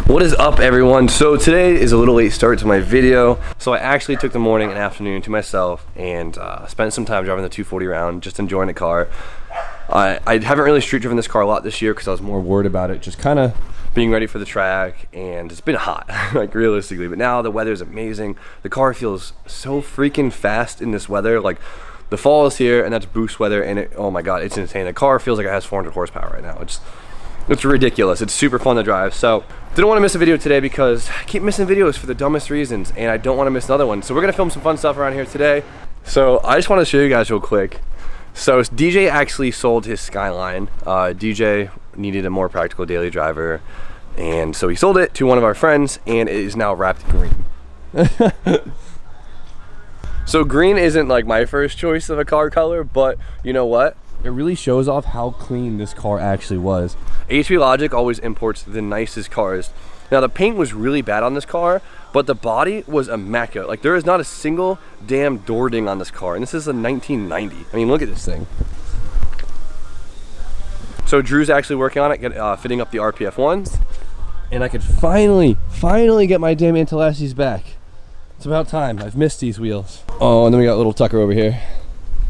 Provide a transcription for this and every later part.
What is up, everyone? So today is a little late start to my video. So I actually took the morning and afternoon to myself and spent some time driving the 240 around, just enjoying the car. I haven't really street driven this car a lot this year because I was more worried about it just kind of being ready for the track, and it's been hot, like realistically, but now the weather is amazing. The car feels so freaking fast in this weather. Like, the fall is here and that's boost weather, and oh my god, it's insane. The car feels like it has 400 horsepower right now. It's ridiculous. It's super fun to drive. So didn't want to miss a video today because I keep missing videos for the dumbest reasons, and I don't want to miss another one. So we're gonna film some fun stuff around here today. So I just want to show you guys real quick. So DJ actually sold his Skyline. DJ needed a more practical daily driver, and so he sold it to one of our friends, and it is now wrapped green. So green isn't like my first choice of a car color, but you know what? It really shows off how clean this car actually was. HP Logic always imports the nicest cars. Now the paint was really bad on this car, but the body was immaculate. Like, there is not a single damn door ding on this car, and this is a 1990. I mean, look at this thing. So Drew's actually working on it, fitting up the RPF ones, and I could finally get my damn Antilassies back. It's about time. I've missed these wheels. Oh, and then we got little Tucker over here.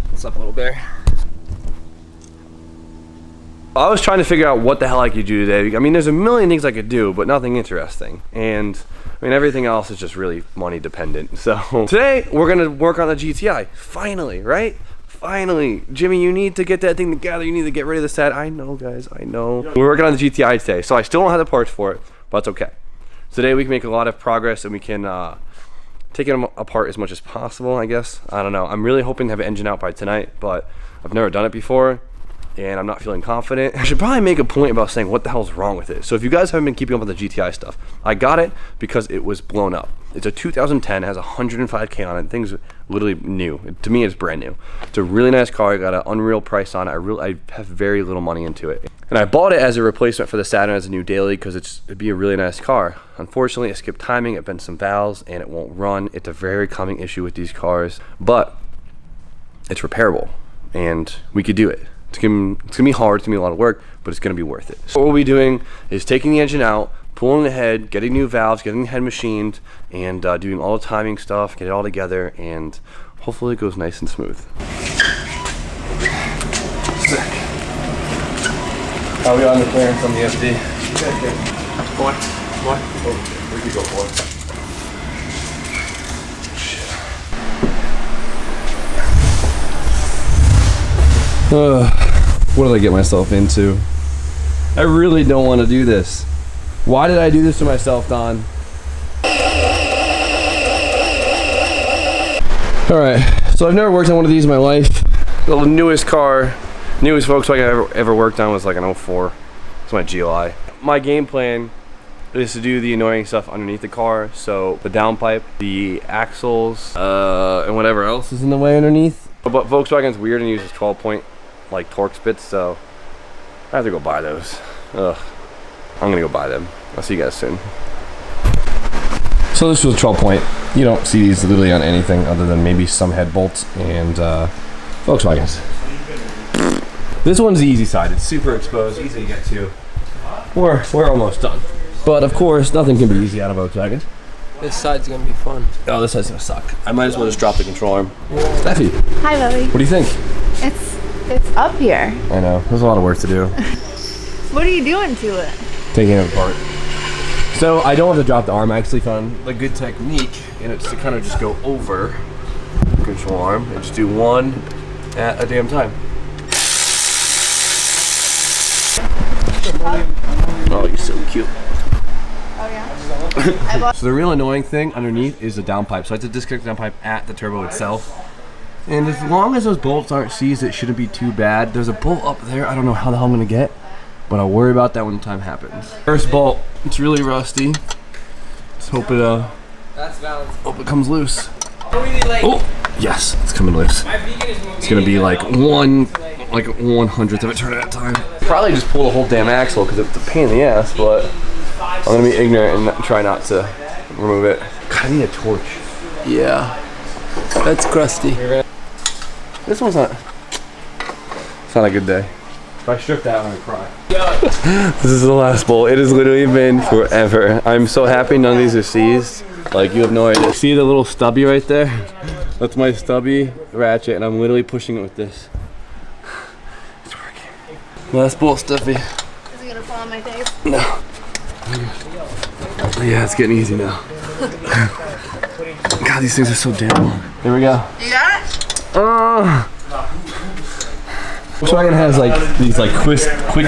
What's up, little bear? I was trying to figure out what the hell I could do today. I mean, there's a million things I could do, but nothing interesting. And I mean, everything else is just really money dependent. So today we're gonna work on the GTI. Finally, right? Finally. Jimmy, you need to get that thing together. You need to get rid of the set. I know, guys, I know. We're working on the GTI today, so I still don't have the parts for it, but it's okay. Today we can make a lot of progress, and we can take it apart as much as possible, I guess. I don't know. I'm really hoping to have an engine out by tonight, but I've never done it before, and I'm not feeling confident. I should probably make a point about saying what the hell's wrong with it. So if you guys haven't been keeping up with the GTI stuff, I got it because it was blown up. It's a 2010, has 105K on it. The thing's literally new. To me, it's brand new. It's a really nice car. I got an unreal price on it. I have very little money into it. And I bought it as a replacement for the Saturn as a new daily because it'd be a really nice car. Unfortunately, it skipped timing, it bent some valves, and it won't run. It's a very common issue with these cars, but it's repairable, and we could do it. It's gonna be hard, it's gonna be a lot of work, but it's gonna be worth it. So what we'll be doing is taking the engine out, pulling the head, getting new valves, getting the head machined, and doing all the timing stuff, get it all together, and hopefully it goes nice and smooth. Sick. How are we on the clearance on the SD? Okay. What? Oh, where'd you go for? What did I get myself into? I really don't want to do this. Why did I do this to myself, Don? Alright, so I've never worked on one of these in my life. The newest Volkswagen I ever worked on was like an 04. It's my GLI. My game plan is to do the annoying stuff underneath the car. So the downpipe, the axles, and whatever else is in the way underneath. But Volkswagen's weird and uses 12-point like Torx bits, so I have to go buy those. Ugh. I'm gonna go buy them. I'll see you guys soon. So this was a 12-point. You don't see these literally on anything other than maybe some head bolts and Volkswagens. This one's the easy side. It's super exposed, easy to get to. We're almost done. But of course, nothing can be easy out of Volkswagen. This side's gonna be fun. Oh, this side's gonna suck. I might as well just drop the control arm. Steffi. Hi, Lily. What do you think? It's up here. I know. There's a lot of work to do. What are you doing to it? Taking it apart. So I don't have to drop the arm. I actually found a good technique, and it's to kind of just go over the control arm and just do one at a damn time. Oh, you're so cute. Oh yeah. So the real annoying thing underneath is the downpipe. So I have to disconnect the downpipe at the turbo itself. And as long as those bolts aren't seized, it shouldn't be too bad. There's a bolt up there. I don't know how the hell I'm gonna get, but I'll worry about that when the time happens. First bolt, it's really rusty. Let's hope it comes loose. Oh, yes, it's coming loose. It's gonna be like 1/100th of a turn at a time. Probably just pull the whole damn axle because it's a pain in the ass, but I'm gonna be ignorant and try not to remove it. God, I need a torch. Yeah, that's crusty. This one's not. It's not a good day. If I strip that, I'm gonna cry. This is the last bolt. It has literally been forever. I'm so happy none of these are seized. Like, you have no idea. See the little stubby right there? That's my stubby ratchet, and I'm literally pushing it with this. It's working. Last bolt, Stuffy. Is it gonna fall on my face? No. Yeah, it's getting easy now. God, these things are so damn long. There we go. You got it? Volkswagen has like these like quick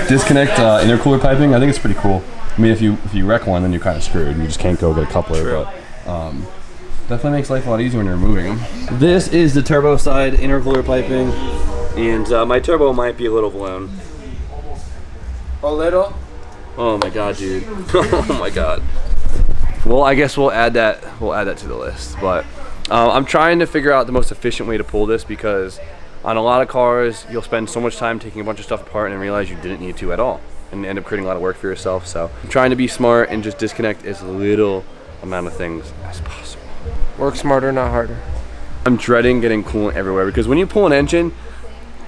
disconnect intercooler piping. I think it's pretty cool. I mean, if you wreck one, then you're kind of screwed. You just can't go get a coupler. True. But definitely makes life a lot easier when you're removing them. This is the turbo side intercooler piping, and my turbo might be a little blown. A little? Oh my god, dude. Oh my god. Well, I guess we'll add that to the list. But I'm trying to figure out the most efficient way to pull this, because on a lot of cars, you'll spend so much time taking a bunch of stuff apart and realize you didn't need to at all, and end up creating a lot of work for yourself. So I'm trying to be smart and just disconnect as little amount of things as possible. Work smarter, not harder. I'm dreading getting coolant everywhere, because when you pull an engine,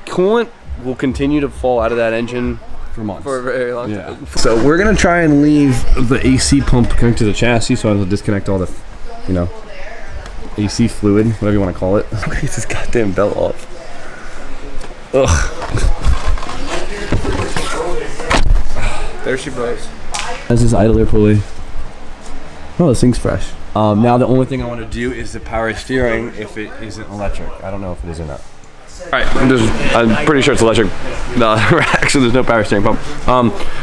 coolant will continue to fall out of that engine for months. For a very long time. So we're gonna try and leave the AC pump connected to the chassis, so I'll disconnect all the, AC fluid, whatever you want to call it. Get this goddamn belt off. Ugh. There she goes. That's this idler pulley. Oh, this thing's fresh. Now the only thing I want to do is the power steering if it isn't electric. I don't know if it is or not. Alright, I'm pretty sure it's electric. No, actually there's no power steering pump.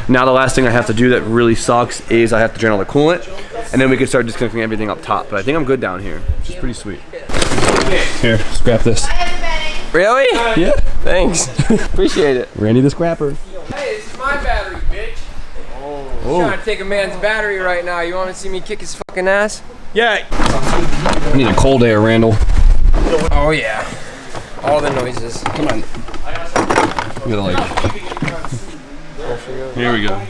Now the last thing I have to do that really sucks is I have to drain all the coolant, and then we can start disconnecting everything up top. But I think I'm good down here, which is pretty sweet. Here, scrap this. Really? Yeah. Thanks. Appreciate it. Randy the scrapper. Hey, this is my battery, bitch. Oh. Trying to take a man's battery right now. You want to see me kick his fucking ass? Yeah. I need a cold air, Randall. Oh yeah. All the noises. Come on. You gotta like. Here we go.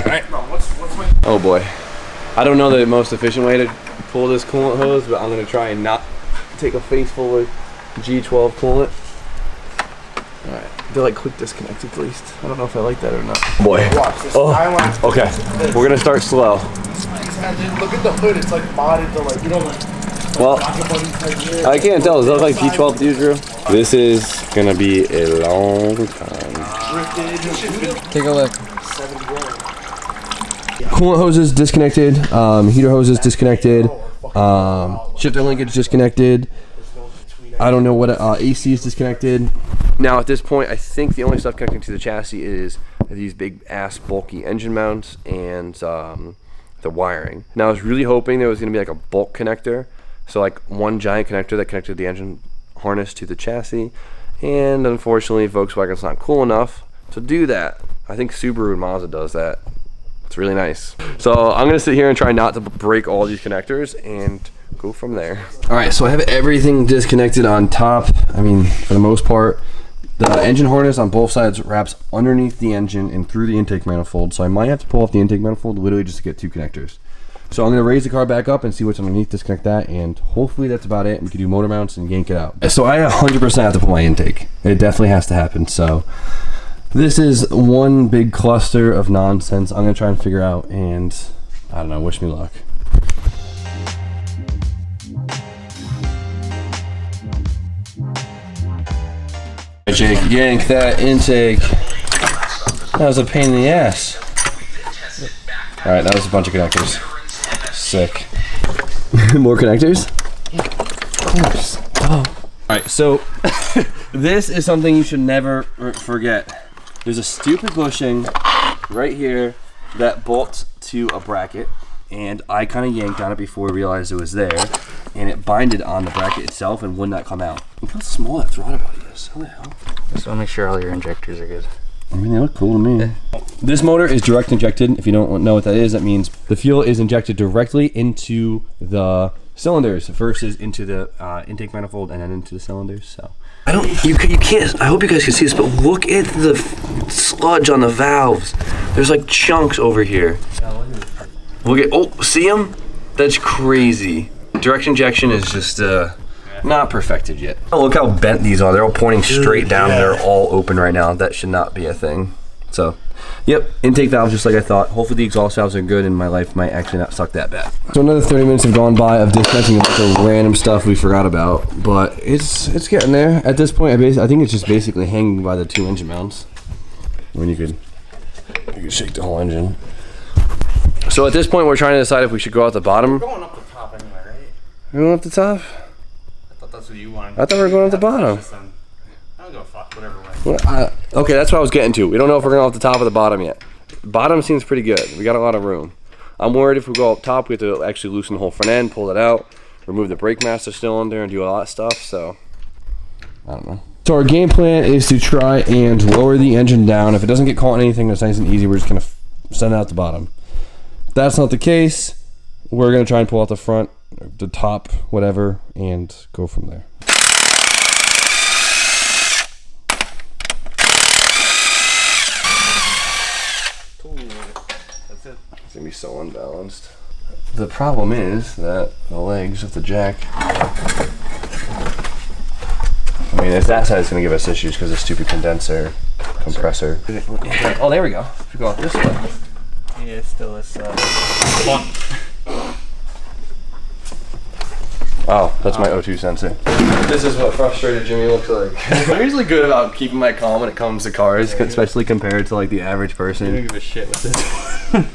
Alright. Oh boy. I don't know the most efficient way to pull this coolant hose, but I'm gonna try and not take a face full of G12 coolant. Alright. They're like quick disconnect at least. I don't know if I like that or not. Boy. Oh. Okay. We're gonna start slow. Look at the hood, it's like modded to like, Well, I can't tell. Does it look like G12 to you, Drew? This is gonna be a long time. Take a look. Coolant hoses disconnected. Heater hoses disconnected. Shifter linkage disconnected. I don't know what AC is disconnected. Now at this point, I think the only stuff connecting to the chassis is these big ass bulky engine mounts and the wiring. Now I was really hoping there was gonna be like a bulk connector. So like one giant connector that connected the engine harness to the chassis, and unfortunately Volkswagen's not cool enough to do that. I think Subaru and Mazda does that. It's really nice. So I'm gonna sit here and try not to break all these connectors and go from there. All right, so I have everything disconnected on top. I mean, for the most part. The engine harness on both sides wraps underneath the engine and through the intake manifold, so I might have to pull off the intake manifold literally just to get two connectors. So I'm going to raise the car back up and see what's underneath, disconnect that, and hopefully that's about it. We can do motor mounts and yank it out. So I 100% have to pull my intake. It definitely has to happen. So this is one big cluster of nonsense I'm going to try and figure out, and I don't know, wish me luck. Jake, yank that intake. That was a pain in the ass. Alright, that was a bunch of connectors. Sick. More connectors? Of course. Oh. Alright, so this is something you should never forget. There's a stupid bushing right here that bolts to a bracket, and I kind of yanked on it before I realized it was there, and it binded on the bracket itself and would not come out. Look how small that throttle body is. How the hell? Just want to make sure all your injectors are good. I mean, they look cool to me. This motor is direct injected. If you don't know what that is, that means the fuel is injected directly into the cylinders versus into the intake manifold and then into the cylinders. So you can't. I hope you guys can see this, but look at the sludge on the valves. There's like chunks over here. Look at see them? That's crazy. Direct injection is just Not perfected yet. Oh, look how bent these are. They're all pointing straight down and they're all open right now. That should not be a thing. So, yep, intake valves just like I thought. Hopefully the exhaust valves are good and my life might actually not suck that bad. So another 30 minutes have gone by of disconnecting a bunch of random stuff we forgot about, but it's getting there. At this point, I think it's just basically hanging by the 2 engine mounts. When you could shake the whole engine. So at this point, we're trying to decide if we should go out the bottom. We're going up the top anyway, right? We're going up the top? I thought that's what you wanted. I thought we were going up the bottom. I don't give a fuck, whatever way. Well, okay, that's what I was getting to. We don't know if we're going off the top or the bottom yet. Bottom seems pretty good. We got a lot of room. I'm worried if we go up top, we have to actually loosen the whole front end, pull it out, remove the brake master cylinder, and do a lot of stuff. So, I don't know. So our game plan is to try and lower the engine down. If it doesn't get caught in anything that's nice and easy, we're just going to send it out the bottom. If that's not the case, we're going to try and pull out the front, the top, whatever, and go from there. That's it. It's going to be so unbalanced. The problem is that the legs of the jack... I mean, if that side is going to give us issues because of the stupid condenser, compressor. Oh, there we go. If we go out this way. Yeah, it still is fun. Oh, that's my O2 sensor. This is what frustrated Jimmy looks like. I'm usually good about keeping my calm when it comes to cars, especially compared to like the average person. You don't give a shit with this. There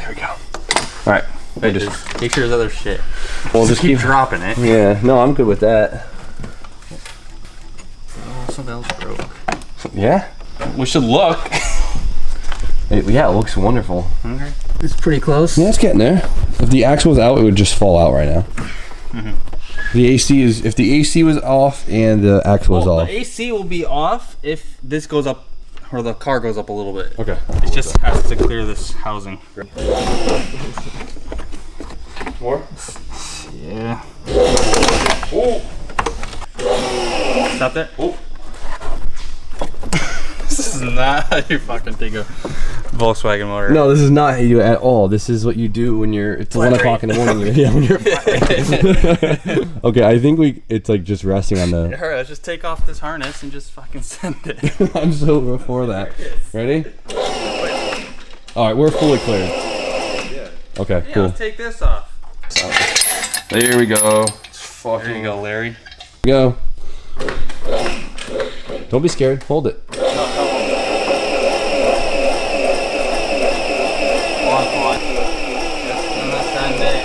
we go. All right. Hey, just take sure there's other shit. We'll just keep dropping it. Yeah. No, I'm good with that. Oh, something else broke. Yeah. We should look. Yeah, it looks wonderful. Okay. It's pretty close. Yeah, it's getting there. If the axle was out, it would just fall out right now. The AC is, if the AC was off and the axle was off. The AC will be off if this goes up, or the car goes up a little bit. Okay. It just has to clear this housing. More? Yeah. Oh. Stop there. Oh. This is not how you fucking take a Volkswagen motor. No, this is not how you do it at all. This is what you do when you're, it's 1 o'clock in the morning. Yeah, when you're Okay, I think it's like just resting on the... Alright, let's just take off this harness and just fucking send it. I'm so for that. Ready? Alright, we're fully cleared. Okay, Yeah, cool. let's take this off. There we go. Fucking There you go, Larry. go. Don't be scared. Hold it. Come on. Just gonna send it.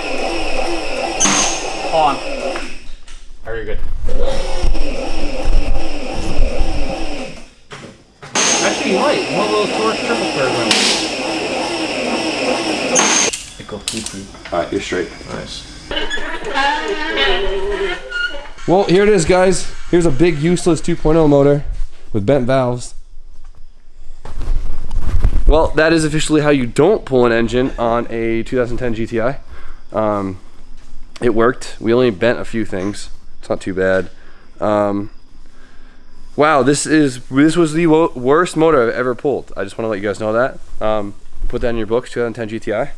On. Very good. Actually, you might. One of those torque triple curve ones. Alright, you're straight. Nice. Well, here it is, guys. Here's a big useless 2.0 motor with bent valves. Well, that is officially how you don't pull an engine on a 2010 GTI. It worked. We only bent a few things. It's not too bad. Wow, this was the worst motor I've ever pulled. I just want to let you guys know that. Put that in your books, 2010 GTI.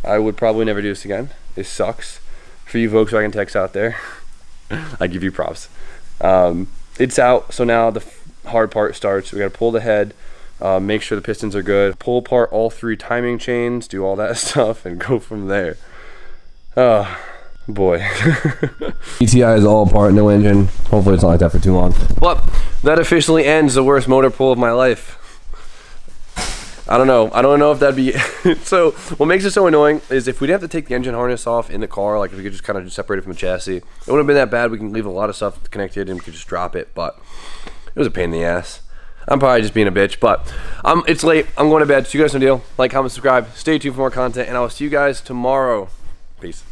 I would probably never do this again. It sucks. For you Volkswagen techs out there, I give you props. It's out, so now the hard part starts. We got to pull the head, make sure the pistons are good, pull apart all 3 timing chains, do all that stuff, and go from there. Oh boy. GTI is all apart, no engine. Hopefully it's not like that for too long. Well, that officially ends the worst motor pull of my life. I don't know if that'd be so what makes it so annoying is if we'd have to take the engine harness off in the car, like if we could just kind of separate it from the chassis, it wouldn't have been that bad. We can leave a lot of stuff connected and we could just drop it, but it was a pain in the ass. I'm probably just being a bitch, but it's late. I'm going to bed, so you guys know the deal. Like, comment, subscribe, stay tuned for more content, and I will see you guys tomorrow. Peace.